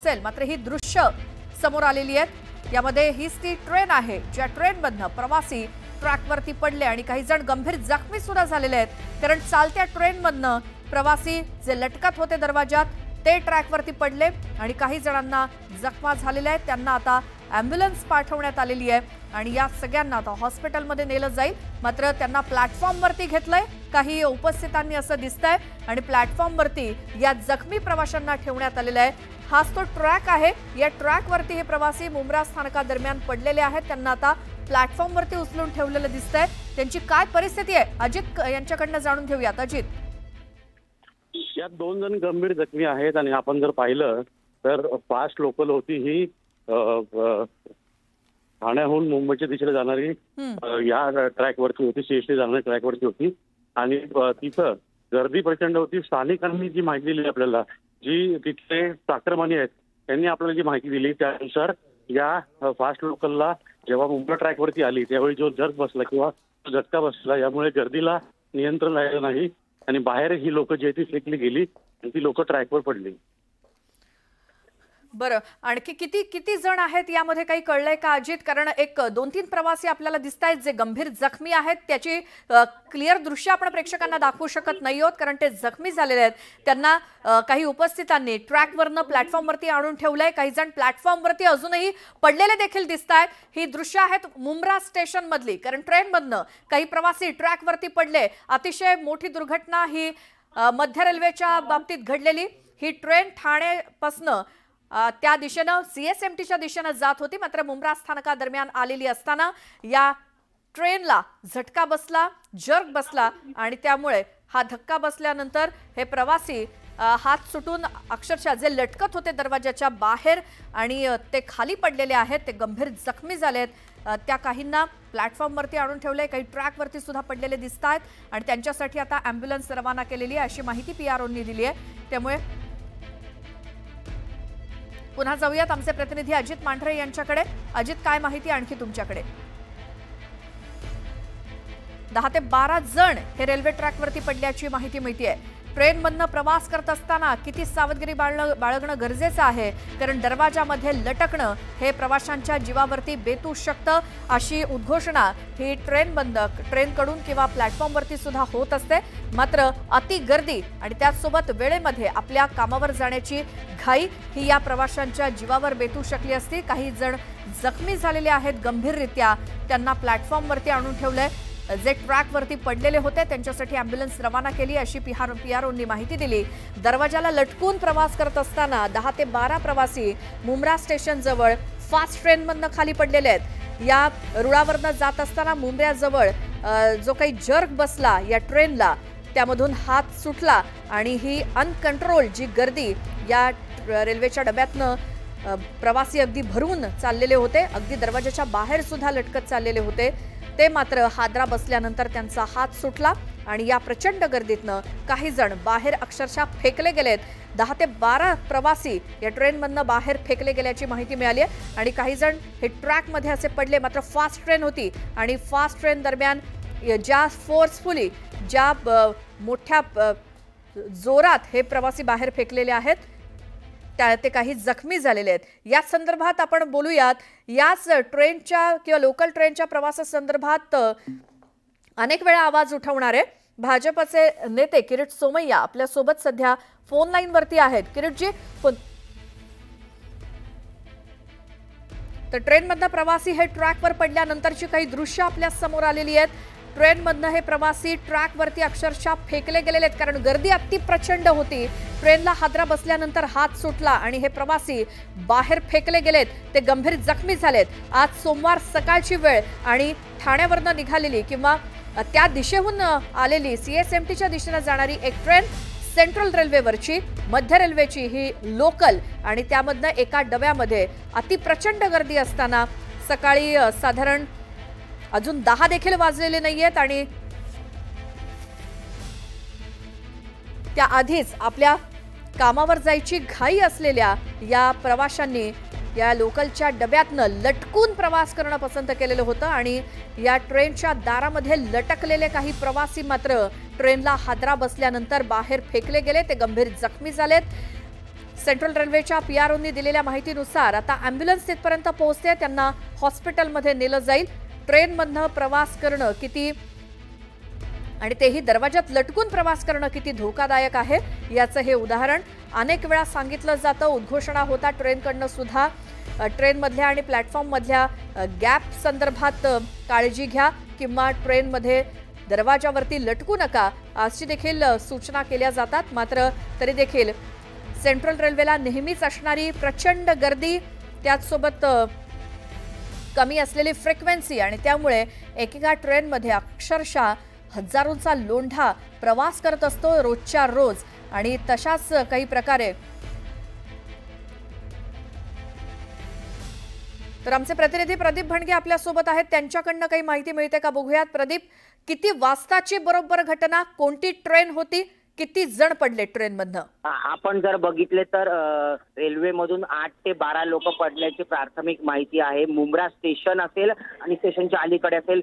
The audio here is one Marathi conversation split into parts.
असेल मात्र ही दृश्य समोर आलेली आहेत। यामध्ये हीच ती ट्रेन आहे ज्या ट्रेनमधनं प्रवासी ट्रॅकवरती पडले आणि काही जण गंभीर जखमी सुद्धा झालेले आहेत। कारण चालत्या ट्रेनमधनं प्रवासी जे लटकत होते दरवाजात ते ट्रॅकवरती पडले आणि काही जणांना जखमा झालेल्या आहेत। त्यांना आता ॲम्ब्युलन्स पाठवण्यात आलेली आहे आणि या सगळ्यांना आता हॉस्पिटलमध्ये नेलं जाईल। मात्र त्यांना प्लॅटफॉर्मवरती घेतलंय काही उपस्थितांनी असं दिसतंय आणि प्लॅटफॉर्मवरती या जखमी प्रवाशांना ठेवण्यात आलेलं आहे। हाच तो ट्रॅक आहे। या ट्रॅकवरती हे प्रवासी मुंब्रा स्थानकादरम्यान पडलेले आहेत। त्यांना आता प्लॅटफॉर्मवरती उचलून ठेवलेलं दिसतंय। त्यांची काय परिस्थिती आहे अजित यांच्याकडनं जाणून घेऊयात। अजित, यात 2 जण गंभीर जखमी आहेत आणि आपण जर पाहिलं तर फास्ट लोकल होती ही ठाण्याहून मुंबईच्या दिशेला जाणारी या ट्रॅकवरती होती, सीएसटी जाणारी ट्रॅकवरती होती आणि तिथं गर्दी प्रचंड होती। स्थानिकांनी जी माहिती दिली आपल्याला, जी तिथले चाकरमानी आहेत त्यांनी आपल्याला जी माहिती दिली त्यानुसार या फास्ट लोकलला जेव्हा मुंबई ट्रॅकवरती आली त्यावेळी जो जर्क बसला किंवा झटका बसला, यामुळे गर्दीला नियंत्रण राहिलं नाही आणि बाहेर ही लोक जी ती फेकली गेली आणि ती लोक ट्रॅकवर पडली। बरं, आणखी किती किती जण आहेत यामध्ये काही कळलंय का अजित? कारण एक 2-3 प्रवासी आपल्याला दिसतायत जे गंभीर जखमी आहेत। त्याची क्लिअर दृश्य आपण प्रेक्षकांना दाखवू शकत नाही आहोत कारण ते जखमी झालेले आहेत। त्यांना काही उपस्थितांनी ट्रॅकवरनं प्लॅटफॉर्मवरती आणून ठेवलंय। काही जण प्लॅटफॉर्मवरती अजूनही पडलेले देखील दिसतायत। ही दृश्य आहेत मुंब्रा स्टेशन मधली, कारण ट्रेनमधनं काही प्रवासी ट्रॅकवरती पडले। अतिशय मोठी दुर्घटना ही मध्य रेल्वेच्या बाबतीत घडलेली। ही ट्रेन ठाणेपासनं त्या दिशेनं सीएसएमटीच्या दिशेनं जात होती, मात्र मुंब्रा स्थानकादरम्यान आलेली असताना या ट्रेनला झटका बसला, जर्क बसला आणि त्यामुळे हा धक्का बसल्यानंतर हे प्रवासी हात सुटून अक्षरशः जे लटकत होते दरवाजाच्या बाहेर आणि ते खाली पडलेले आहेत, ते गंभीर जखमी झाले आहेत। त्या काहींना प्लॅटफॉर्मवरती आणून ठेवलंय, काही ट्रॅकवरती सुद्धा पडलेले दिसत आहेत आणि त्यांच्यासाठी आता ॲम्ब्युलन्स रवाना केलेली आहे अशी माहिती पीआरओनी दिली आहे। त्यामुळे पुन्हा जाऊयात आमचे प्रतिनिधी अजित मांढरे यांच्याकडे। अजित, काय माहिती आणखी तुमच्याकडे? 10 ते 12 जण हे रेल्वे ट्रॅकवरती पडल्याची माहिती मिळतेय। ट्रेनमधनं प्रवास करत असताना किती सावधगिरी बाळगणं गरजेचं आहे, कारण दरवाजामध्ये लटकणं हे प्रवाशांच्या जीवावरती बेतू शकतं अशी उद्घोषणा ही ट्रेनकडून किंवा प्लॅटफॉर्मवरती सुद्धा होत असते। मात्र अति गर्दी आणि त्याचसोबत वेळेमध्ये आपल्या कामावर जाण्याची घाई ही या प्रवाशांच्या जीवावर बेतू शकली असती। काही जण जखमी झालेले आहेत गंभीररित्या, त्यांना प्लॅटफॉर्मवरती आणून ठेवलंय। जे ट्रॅकवरती पडलेले होते त्यांच्यासाठी ॲम्ब्युलन्स रवाना केली अशी पीआरओनी माहिती दिली। दरवाजाला लटकून प्रवास करत असताना 10 ते 12 प्रवासी मुंब्रा स्टेशन जवळ फास्ट ट्रेनमधनं खाली पडलेले आहेत। या रुळावरनं जात असताना मुंब्र्याजवळ जो काही जर्क बसला या ट्रेनला, त्यामधून हात सुटला आणि ही अनकंट्रोल जी गर्दी या रेल्वेच्या डब्यातनं प्रवासी अगदी भरून चाललेले होते, अगदी दरवाजाच्या बाहेर सुद्धा लटकत चाललेले होते, ते मात्र हादरा बसल्यानंतर त्यांचा हात सुटला आणि या प्रचंड गर्दीतनं काही जण बाहेर अक्षरशः फेकले गेलेत। 10 ते 12 प्रवासी या ट्रेनमधनं बाहेर फेकले गेल्याची माहिती मिळाली आहे आणि काही जण हे ट्रॅकमध्ये असे पडले। मात्र फास्ट ट्रेन होती आणि फास्ट ट्रेन दरम्यान ज्या फोर्सफुली ज्या मोठ्या जोरात हे प्रवासी बाहेर फेकलेले आहेत ते काही जखमी झालेले आहेत। या संदर्भात आपण बोलूयात। याच ट्रेनच्या किंवा लोकल ट्रेनच्या प्रवासासंदर्भात अनेक वेळा आवाज उठवणारे भाजपचे नेते किरीट सोमय्या आपल्या सोबत सध्या फोन लाईन वरती आहेत। किरीटजी, तर ट्रेनमधनं प्रवासी हे ट्रॅकवर पडल्यानंतरची काही दृश्य आपल्या समोर आलेली आहेत। ट्रेनमधनं हे प्रवासी ट्रॅकवरती अक्षरशः फेकले गेलेले आहेत कारण गर्दी अति प्रचंड होती। ट्रेनला हादरा बसल्यानंतर हात सुटला आणि हे प्रवासी बाहेर फेकले गेलेत, ते गंभीर जखमी झालेत। आज सोमवार सकाळची वेळ आणि ठाण्यावरनं निघालेली किंवा त्या दिशेहून आलेली सीएसएमटीच्या दिशेने जाणारी एक ट्रेन सेंट्रल रेल्वेवरची, मध्य रेल्वेची ही लोकल आणि त्यामधनं एका डब्यामध्ये अति प्रचंड गर्दी असताना सकाळी साधारण अजून 10 देखील वाजलेले नाहीयेत आणि त्या आधीच आपल्या कामावर जायची घाई असलेल्या या प्रवाशांनी या लोकलच्या डब्यातनं लटकून प्रवास करणं पसंत केलेलं होतं आणि या ट्रेनच्या दारामध्ये लटकलेले काही प्रवासी मात्र ट्रेनला हादरा बसल्यानंतर बाहेर फेकले गेले, ते गंभीर जखमी झालेत। सेंट्रल रेल्वेच्या पीआरओनी दिलेल्या माहितीनुसार आता अँब्युलन्स तिथपर्यंत पोहोचते, त्यांना हॉस्पिटलमध्ये नेलं जाईल। ट्रेनमधनं प्रवास करणं किती आणि तेही दरवाजात लटकून प्रवास करणं किती धोकादायक आहे याचं हे उदाहरण। अनेक वेळा सांगितलं जातं, उद्घोषणा होता ट्रेनकडनं सुद्धा, ट्रेनमधल्या आणि प्लॅटफॉर्ममधल्या गॅप संदर्भात काळजी घ्या किंवा ट्रेनमध्ये दरवाजावरती लटकू नका अशी देखील सूचना केल्या जातात। मात्र तरी देखील सेंट्रल रेल्वेला नेहमीच असणारी प्रचंड गर्दी, त्याचसोबत कमी असलेली फ्रिक्वेन्सी आणि त्यामुळे एकेका ट्रेनमध्ये अक्षरशः हजारोंचा लोंढा प्रवास करत असतो रोजच्या रोज। आणि तशाच काही प्रकारे तर आमचे प्रतिनिधी प्रदीप भणगे आपल्या सोबत आहेत, त्यांच्याकडनं काही माहिती मिळते का बघूयात। प्रदीप, किती वाजताची बरोबर घटना, कोणती ट्रेन होती, किती जण पडले ट्रेनमधनं? आपण जर बघितले तर रेल्वेमधून 8 ते 12 लोक पडल्याची प्राथमिक माहिती आहे। मुंब्रा स्टेशन असेल आणि स्टेशनच्या अलीकडे असेल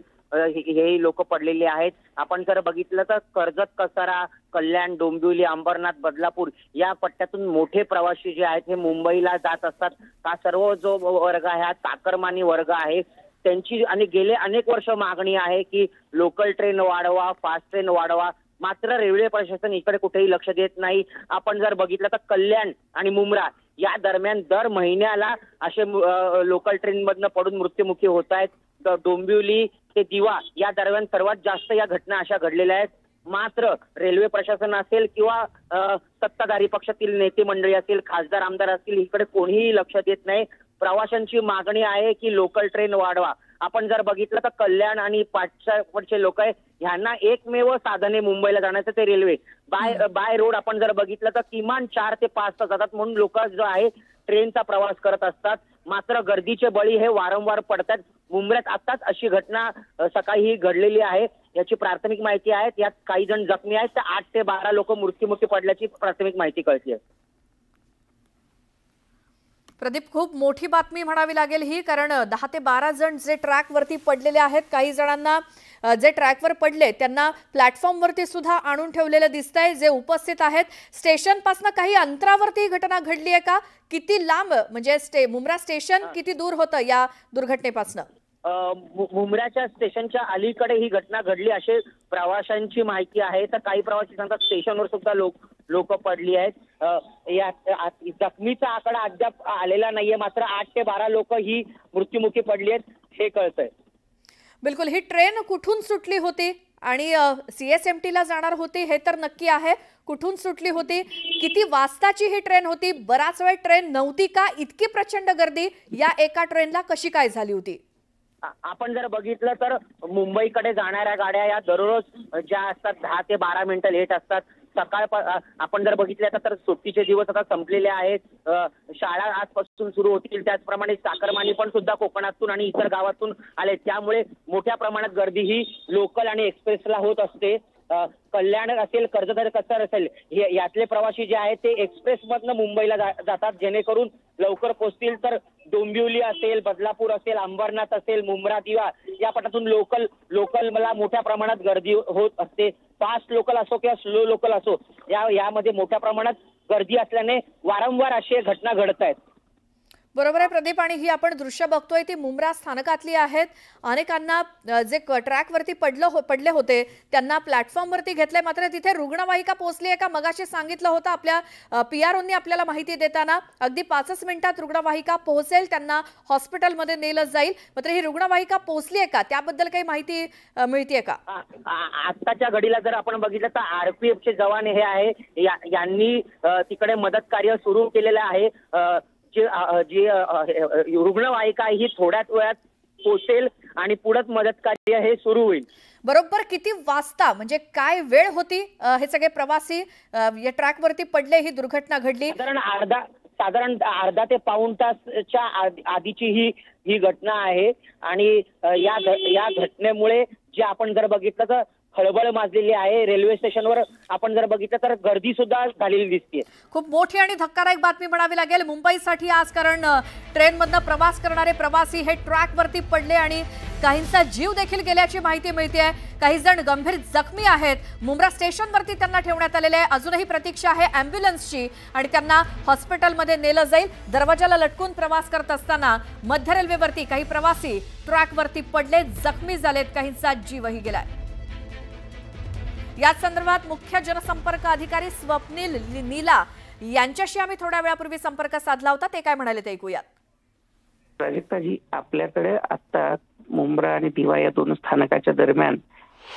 हे लोक पडलेले आहेत। आपण जर बघितलं तर कर्जत, कसारा, कल्याण, डोंबिवली, अंबरनाथ, बदलापूर या पट्ट्यातून मोठे प्रवासी जे आहेत हे मुंबईला जात असतात। हा सर्व जो वर्ग आहे हा चाकरमानी वर्ग आहे, त्यांची आणि गेले अनेक वर्ष मागणी आहे की लोकल ट्रेन वाढवा, फास्ट ट्रेन वाढवा, मात्र रेल्वे प्रशासन इकडे कुठेही लक्ष देत नाही। आपण जर बघितलं तर कल्याण आणि मुंब्रा या दरम्यान दर महिन्याला असे लोकल ट्रेन मधनं पडून मृत्युमुखी होत आहेत। डोंबिवली ते दिवा या दरम्यान सर्वात जास्त या घटना अशा घडलेल्या आहेत। मात्र रेल्वे प्रशासन असेल किंवा सत्ताधारी पक्षातील नेते मंडळी असेल, खासदार आमदार असतील, इकडे कोणीही लक्ष देत नाही। प्रवाशांची मागणी आहे की लोकल ट्रेन वाढवा। आपण जर बघितलं तर कल्याण आणि पाठच्या लोक आहे ह्यांना एकमेव साधने मुंबईला जाण्याचं ते रेल्वे बाय रोड। आपण जर बघितलं तर किमान 4 ते 5 तास जातात, म्हणून लोक जो आहे ट्रेनचा प्रवास करत असतात। मात्र गर्दीचे बळी हे वारंवार पडतात। मुंबईत आताच अशी घटना सकाळी ही घडलेली आहे, याची प्राथमिक माहिती आहे। यात काही जण जखमी आहेत, तर 8 ते 12 लोक मृत्युमुखी पडल्याची प्राथमिक माहिती कळते आहे। प्रदीप, खूप मोठी बातमी म्हणावी लागेल ही, कारण 10 ते 12 जण जे ट्रॅकवरती पडलेले आहेत, काही जणांना जे ट्रॅकवर पडले त्यांना प्लॅटफॉर्मवरती सुद्धा आणून ठेवलेलं दिसतंय। जे उपस्थित आहेत स्टेशनपासून काही अंतरावरती ही घटना घडली आहे का? किती लांब, म्हणजे मुंब्रा स्टेशन किती दूर होतं या दुर्घटनेपासून? मुंब्र्याच्या स्टेशनच्या अलीकडे ही घटना घडली असे प्रवाशांची माहिती आहे। तर काही प्रवासी सांगतात स्टेशनवर सुद्धा लोक पडली आहेत। जखमीचा आकडा अद्याप आलेला नाहीये, मात्र 8 ते 12 लोक ही मृत्युमुखी पडली आहेत हे कळतंय। बिलकुल, ही ट्रेन कुठून सुटली होती आणि CSMT ला जाणार होती हे तर नक्की आहे, कुठून सुटली होती, किती वाजताची ही ट्रेन होती, बराच वेळ ट्रेन नव्हती का, इतकी प्रचंड गर्दी या एका ट्रेनला कशी काय झाली होती? आपण जर बघितलं तर मुंबईकडे जाणाऱ्या गाड्या या दररोज ज्या असतात 10 ते 12 मिनिटं लेट असतात। सकाळ आपण जर बघितले तर सुट्टीचे दिवस आता संपलेले आहेत, शाळा आजपासून सुरू होतील। त्याचप्रमाणे चाकरमानी पण सुद्धा कोकणातून आणि इतर गावातून आले, त्यामुळे मोठ्या प्रमाणात गर्दी ही लोकल आणि एक्सप्रेसला होत असते। कल्याण असेल, कर्जत कसार असेल, यातले प्रवासी जे आहेत ते एक्सप्रेस मधनं मुंबईला जातात, जेणेकरून लवकर पोहोचतील। तर डोंबिवली असेल, बदलापूर असेल, अंबरनाथ असेल, मुंब्रा, दिवा या पट्ट्यातून लोकल मला मोठ्या प्रमाणात गर्दी होत असते। फास्ट लोकल असो किंवा स्लो लोकल असो, यामध्ये मोठ्या प्रमाणात गर्दी असल्याने वारंवार अशी घटना घडत आहेत। बरोबर आहे प्रदीप, आणि ही आपण दृश्य बघतोय ती मुंब्रा स्थानकातली आहेत। अनेकांना जे ट्रॅकवरती पडले होते त्यांना प्लॅटफॉर्मवरती घेतलंय, मात्र तिथे रुग्णवाहिका पोहोचली आहे का? मगाशी सांगितलं होतं आपल्या पीआरओनी आपल्याला माहिती देताना अगदी 5 मिनिटात रुग्णवाहिका पोहोचेल, त्यांना हॉस्पिटलमध्ये नेलं जाईल, मात्र ही रुग्णवाहिका पोहोचली आहे का त्याबद्दल काही माहिती मिळतेय का? आताच्या घडीला जर आपण बघितलं तर RPFचे जवान हे आहे यांनी तिकडे मदत कार्य सुरू केलेलं आहे। जी रुग्णवाहिका ही थोड्याच वेळात पोहोचेल आणि पुढे मदत कार्य हे सुरू होईल। बरोबर किती वाजता, म्हणजे काय वेळ होती हे सगळे प्रवासी या ट्रॅकवरती पडले, ही दुर्घटना घडली? साधारण अर्धा ते पाऊण तासच्या आधीची ही घटना आहे। आणि या घटनेमुळे जे आपण जर बघितलं तर खळबळ माजलेली आहे। रेल्वे स्टेशनवर आपण जर बघितलं तर गर्दी सुद्धा झालेली दिसते। खूप मोठी आणि धक्कादायक बातमी म्हणावी लागेल मुंबईसाठी आज, कारण ट्रेनमधनं प्रवास करणारे प्रवासी हे ट्रॅकवरती पडले आणि काहींचा जीव देखील गेल्याची माहिती मिळते आहे। काही जण गंभीर जखमी आहेत। मुंब्रा स्टेशनवरती त्यांना ठेवण्यात आलेले आहे। अजूनही प्रतीक्षा आहे ॲम्ब्युलन्सची आणि त्यांना हॉस्पिटलमध्ये नेलं जाईल। दरवाजाला लटकून प्रवास करत असताना मध्य रेल्वेवरती काही प्रवासी ट्रॅकवरती पडले, जखमी झालेत, काहींचा जीवही गेलाय। याच संदर्भात मुख्य जनसंपर्क अधिकारी स्वप्नील नीला यांच्याशी आम्ही थोड्या वेळापूर्वी संपर्क साधला होता। ते काय म्हणाले ते ऐकूयात। प्राजक्ताजी, आपल्याकडे आता मुंब्रा आणि दिवा या दोन स्थानकाच्या दरम्यान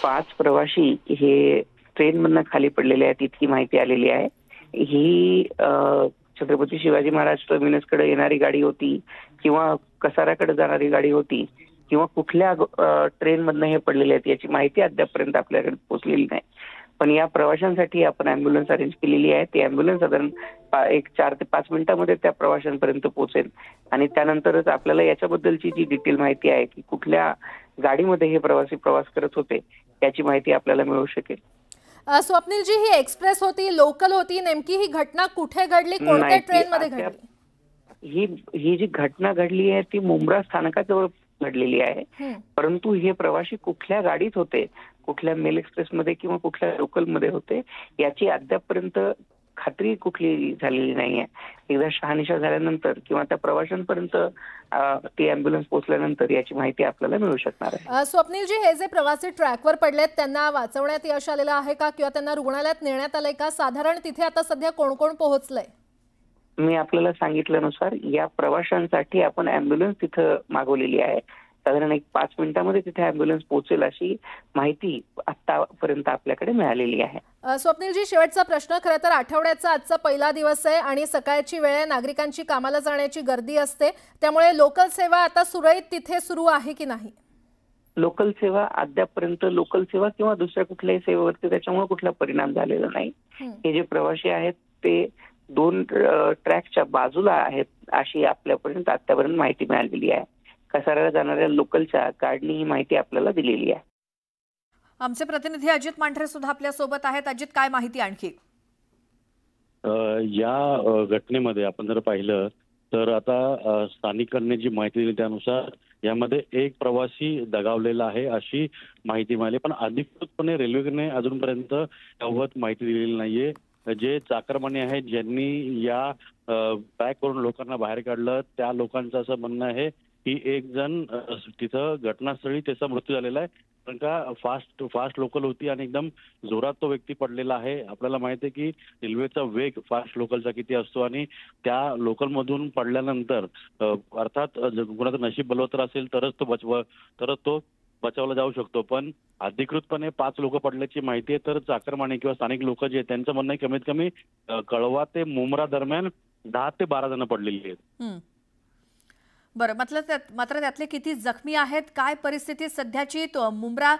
5 प्रवासी हे ट्रेनमधनं खाली पडलेले आहेत, इतकी माहिती आलेली आहे। ही छत्रपती शिवाजी महाराज टर्मिनसकडे येणारी गाडी होती किंवा कसाराकडे जाणारी गाडी होती किंवा कुठल्या ट्रेनमधनं हे पडलेले आहेत याची माहिती अद्यापपर्यंत आपल्याकडे पोहोचलेली नाही। पण या प्रवाशांसाठी आपण ॲम्ब्युलन्स अरेंज केलेली आहे। ती ॲम्ब्युलन्स साधारण 4 ते 5 मिनिटांमध्ये त्या प्रवाशांपर्यंत पोहोचेल आणि त्यानंतरच आपल्याला याच्याबद्दलची जी डिटेल माहिती आहे की कुठल्या गाडीमध्ये हे प्रवासी प्रवास करत होते याची माहिती आपल्याला मिळू शकेल। स्वप्नीलजी, ही एक्सप्रेस होती, लोकल होती, नेमकी ही घटना कुठे घडली, कोणत्या ट्रेनमध्ये घडली? ही जी घटना घडली आहे ती मुंब्रा स्थानकाजवळ घडलेली आहे, परंतु हे प्रवासी कुठल्या गाडीत होते, कुठल्या मेल एक्सप्रेस मध्ये किंवा कुठल्या लोकल मध्ये होते याची अद्यापपर्यंत खात्री कुठली झालेली नाहीये। एकदा शहानिशा झाल्यानंतर किंवा त्या प्रवाशांपर्यंत ती ॲम्ब्युलन्स पोहोचल्यानंतर याची माहिती आपल्याला मिळू शकणार आहे। स्वप्नीलजी, हे जे प्रवासी ट्रॅकवर पडलेत त्यांना वाचवण्यात यश आलेलं आहे का किंवा त्यांना रुग्णालयात नेण्यात आलंय का? साधारण तिथे आता सध्या कोण कोण पोहोचलंय? मी आपल्याला सांगितल्यानुसार या प्रवाशांसाठी आपण ॲम्ब्युलन्स तिथं मागवलेली आहे। साधारण 5 मिनिटांमध्ये तिथे ॲम्ब्युलन्स पोहोचेल अशी माहिती आतापर्यंत आपल्याकडे मिळालेली आहे। स्वप्नीलजी, शेवटचा प्रश्न, खरं तर आठवड्याचा आजचा पहिला दिवस आहे आणि सकाळची वेळ आहे, नागरिकांची कामाला जाण्याची गर्दी असते, त्यामुळे लोकल सेवा आता सुरळीत तिथे सुरू आहे की नाही? लोकल सेवा अद्यापपर्यंत लोकल सेवा किंवा दुसऱ्या कुठल्याही सेवेवरती त्याच्यामुळे कुठला परिणाम झालेला नाही। हे जे प्रवासी आहेत ते 2 ट्रॅकच्या बाजूला आहेत अशी आपल्यापर्यंत आतापर्यंत माहिती मिळालेली आहे। कसाऱ्याला जाणाऱ्या लोकलच्या गाडीने ही माहिती आपल्याला दिलेली आहे। आमचे प्रतिनिधी अजित मांढरे सुद्धा आपल्या सोबत आहेत। अजित, काय माहिती आणखी? या घटनेमध्ये आपण जर पाहिलं तर आता स्थानिकांनी जी माहिती दिली त्यानुसार यामध्ये एक प्रवासी दगावलेला आहे अशी माहिती मिळाली, पण अधिकृतपणे रेल्वेने अजूनपर्यंत याबाबत माहिती दिलेली नाहीये। जे चाकरमानी आहेत ज्यांनी या पॅक करून लोकांना बाहेर काढलं त्या लोकांचं असं म्हणणं आहे की एक जण तिथं घटनास्थळी त्याचा मृत्यू झालेला आहे, कारण का फास्ट लोकल होती आणि एकदम जोरात तो व्यक्ती पडलेला आहे। आपल्याला माहिती आहे की रेल्वेचा वेग फास्ट लोकलचा किती असतो आणि त्या लोकलमधून पडल्यानंतर अर्थात कुणाचं नशीब बलवत्तर असेल तरच तो बचावला जाऊ शकतो, पण अधिकृतपणे 5 लोक पडल्याची माहिती आहे। तर चाकरमानी किंवा स्थानिक लोक जे आहेत त्यांचं म्हणणं आहे कमीत कमी कळवा ते मुंब्रा दरम्यान 10 ते 12 जण पडलेली आहेत। बरं, मात्र त्यातले किती जखमी आहेत, काय परिस्थिती सध्याची मुंब्रा